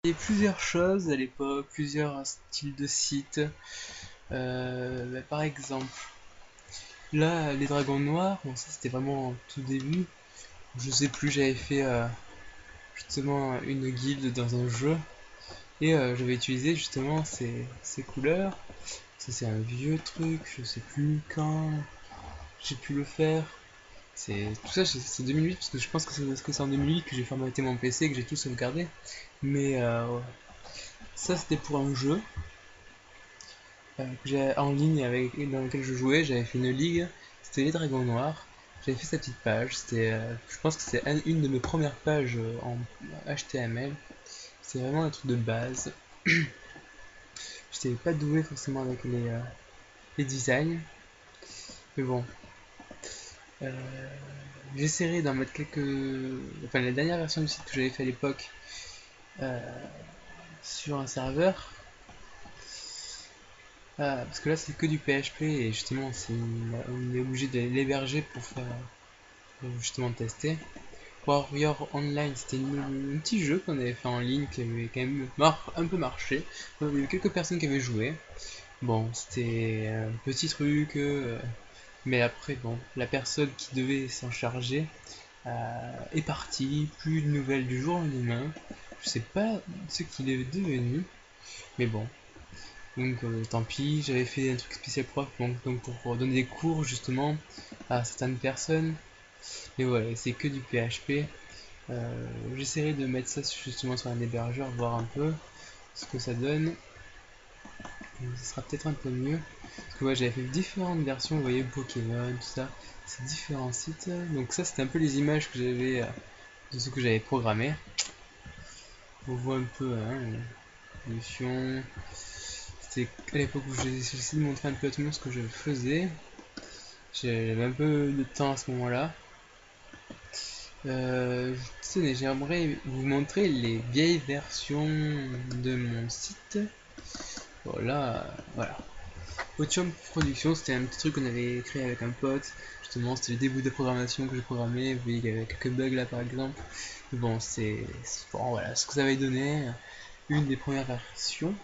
Il y avait plusieurs choses à l'époque, plusieurs styles de sites. Par exemple, là, les dragons noirs, bon, ça c'était vraiment au tout début. Je sais plus, j'avais fait justement une guilde dans un jeu et j'avais utilisé justement ces couleurs. Ça c'est un vieux truc, je sais plus quand j'ai pu le faire. C'est tout ça, c'est 2008 parce que je pense que c'est en 2008 que j'ai formaté mon PC et que j'ai tout sauvegardé. Mais ça c'était pour un jeu que j'ai en ligne dans lequel je jouais. J'avais fait une ligue, c'était les Dragons Noirs. J'avais fait sa petite page, je pense que c'est une de mes premières pages en HTML. C'est vraiment un truc de base. J'étais pas doué forcément avec les designs, mais bon. Euh, J'essaierai d'en mettre enfin la dernière version du site que j'avais fait à l'époque euh, sur un serveur. Parce que là c'est que du PHP et justement on est obligé de l'héberger pour justement tester. Warrior Online, c'était un petit jeu qu'on avait fait en ligne qui avait quand même un peu marché. Il y avait quelques personnes qui avaient joué. Bon, c'était un petit truc, mais après, bon, la personne qui devait s'en charger est partie, plus de nouvelles du jour au lendemain. Je sais pas ce qu'il est devenu, mais bon. Donc tant pis, j'avais fait un truc spécial prof, donc pour donner des cours justement à certaines personnes. Mais voilà, c'est que du PHP. J'essaierai de mettre ça justement sur un hébergeur, voir un peu ce que ça donne. Ce sera peut-être un peu mieux. Parce que ouais, j'avais fait différentes versions, vous voyez, Pokémon, tout ça. C'est différents sites. Donc ça, c'était un peu les images que j'avais de ce que j'avais programmé. On voit un peu, hein, l'évolution. C'était à l'époque où j'ai essayé de montrer un peu à tout le monde ce que je faisais. J'avais un peu de temps à ce moment-là. J'aimerais vous montrer les vieilles versions de mon site. Voilà, voilà. Otium Production, c'était un petit truc qu'on avait créé avec un pote. Justement, c'était le début de programmation que j'ai programmé. Vous voyez, il y avait quelques bugs là par exemple. Mais bon, bon, voilà ce que ça avait donné. Une des premières versions.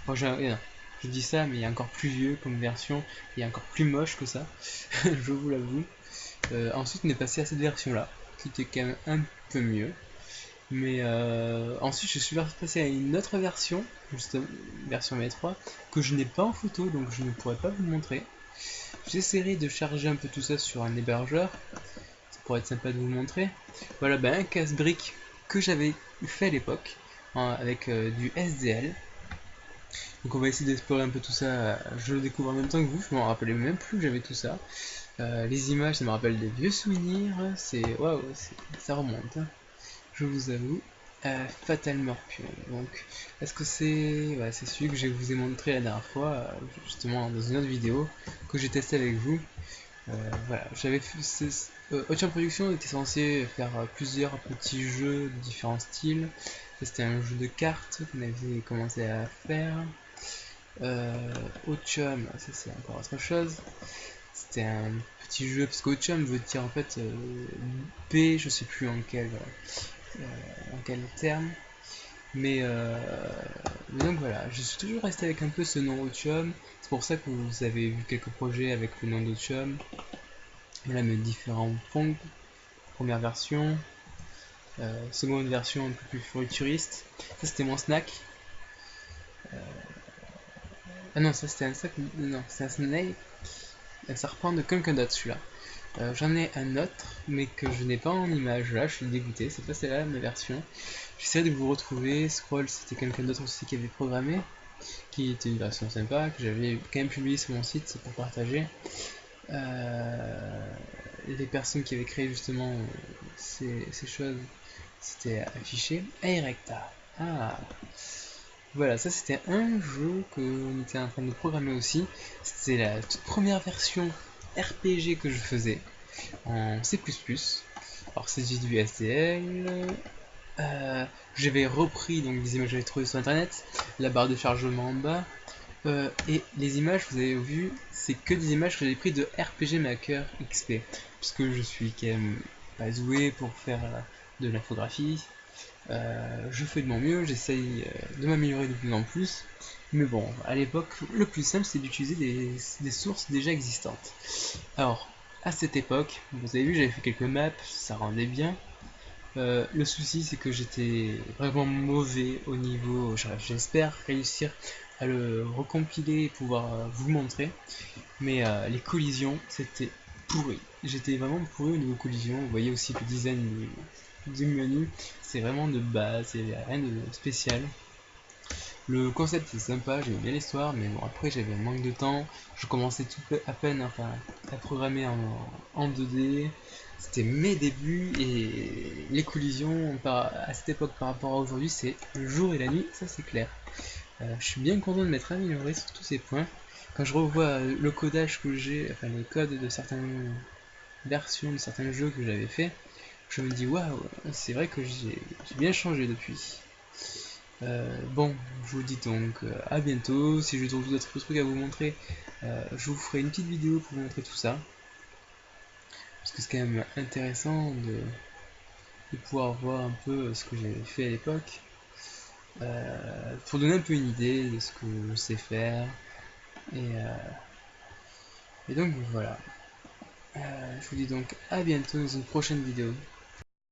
Bon, je dis ça, mais il y a encore plus vieux comme version. Il y a encore plus moche que ça. Je vous l'avoue. Ensuite, on est passé à cette version là, qui était quand même un peu mieux. Mais ensuite, je suis passé à une autre version, justement, version V3, que je n'ai pas en photo, donc je ne pourrais pas vous le montrer. J'essaierai de charger un peu tout ça sur un hébergeur, ça pourrait être sympa de vous le montrer. Voilà, un casse-brique que j'avais fait à l'époque, avec du SDL. Donc on va essayer d'explorer un peu tout ça, je le découvre en même temps que vous, je m'en rappelais même plus que j'avais tout ça. Les images, ça me rappelle des vieux souvenirs, waouh, ça remonte, hein. Je vous avoue. Fatal Morpion. Donc, est-ce que c'est. Ouais, c'est celui que je vous ai montré la dernière fois, justement dans une autre vidéo que j'ai testé avec vous. Voilà, j'avais fait. Ocean Production était censé faire plusieurs petits jeux de différents styles. C'était un jeu de cartes qu'on avait commencé à faire. Ocean, ça c'est encore autre chose. C'était un petit jeu, parce qu'Ocean veut dire en fait paix, je sais plus en quel terme. Mais, donc voilà, je suis toujours resté avec un peu ce nom Otium. C'est pour ça que vous avez vu quelques projets avec le nom d'Otium. Voilà mes différents pongs. Première version, seconde version un peu plus futuriste. Ça c'était mon snack. Ah non, ça c'était un sac. Non, c'est un snake. Un serpent de quelqu'un d'autre celui-là. J'en ai un autre, mais que je n'ai pas en image. Là, je suis dégoûté. C'est pas celle-là ma version. J'essaie de vous retrouver. Scroll, c'était quelqu'un d'autre aussi qui avait programmé, qui était une version sympa, que j'avais quand même publié sur mon site, c'est pour partager. Les personnes qui avaient créé justement ces choses, c'était affiché. Erecta. Ah, voilà, ça c'était un jeu qu'on était en train de programmer aussi. C'était la toute première version RPG que je faisais en C++. Alors c'est du SDL. J'avais repris donc des images que j'avais trouvées sur internet, la barre de chargement en bas, et les images, vous avez vu, c'est que des images que j'ai prises de RPG Maker XP, puisque je suis quand même pas doué pour faire de l'infographie. Je fais de mon mieux, j'essaye de m'améliorer de plus en plus. Mais bon, à l'époque, le plus simple c'est d'utiliser des sources déjà existantes. Alors, à cette époque, vous avez vu, j'avais fait quelques maps, ça rendait bien. Le souci c'est que j'étais vraiment mauvais au niveau, j'espère réussir à le recompiler et pouvoir vous le montrer. Mais les collisions, c'était pourri. J'étais vraiment pourri au niveau collision. Vous voyez aussi le design du menu, c'est vraiment de base, il n'y a rien de spécial. Le concept est sympa, j'aime bien l'histoire, mais bon, après j'avais un manque de temps. Je commençais à peine enfin, à programmer en 2D. C'était mes débuts et les collisions à cette époque par rapport à aujourd'hui, c'est le jour et la nuit, ça c'est clair. Je suis bien content de m'être amélioré sur tous ces points. Quand je revois le codage que j'ai, enfin les codes de certaines versions de certains jeux que j'avais fait, je me dis waouh, c'est vrai que j'ai bien changé depuis. Bon, je vous dis donc à bientôt. Si je trouve d'autres trucs à vous montrer, je vous ferai une petite vidéo pour vous montrer tout ça. Parce que c'est quand même intéressant de pouvoir voir un peu ce que j'avais fait à l'époque. Pour donner un peu une idée de ce que je sais faire. Et donc voilà. Je vous dis donc à bientôt dans une prochaine vidéo.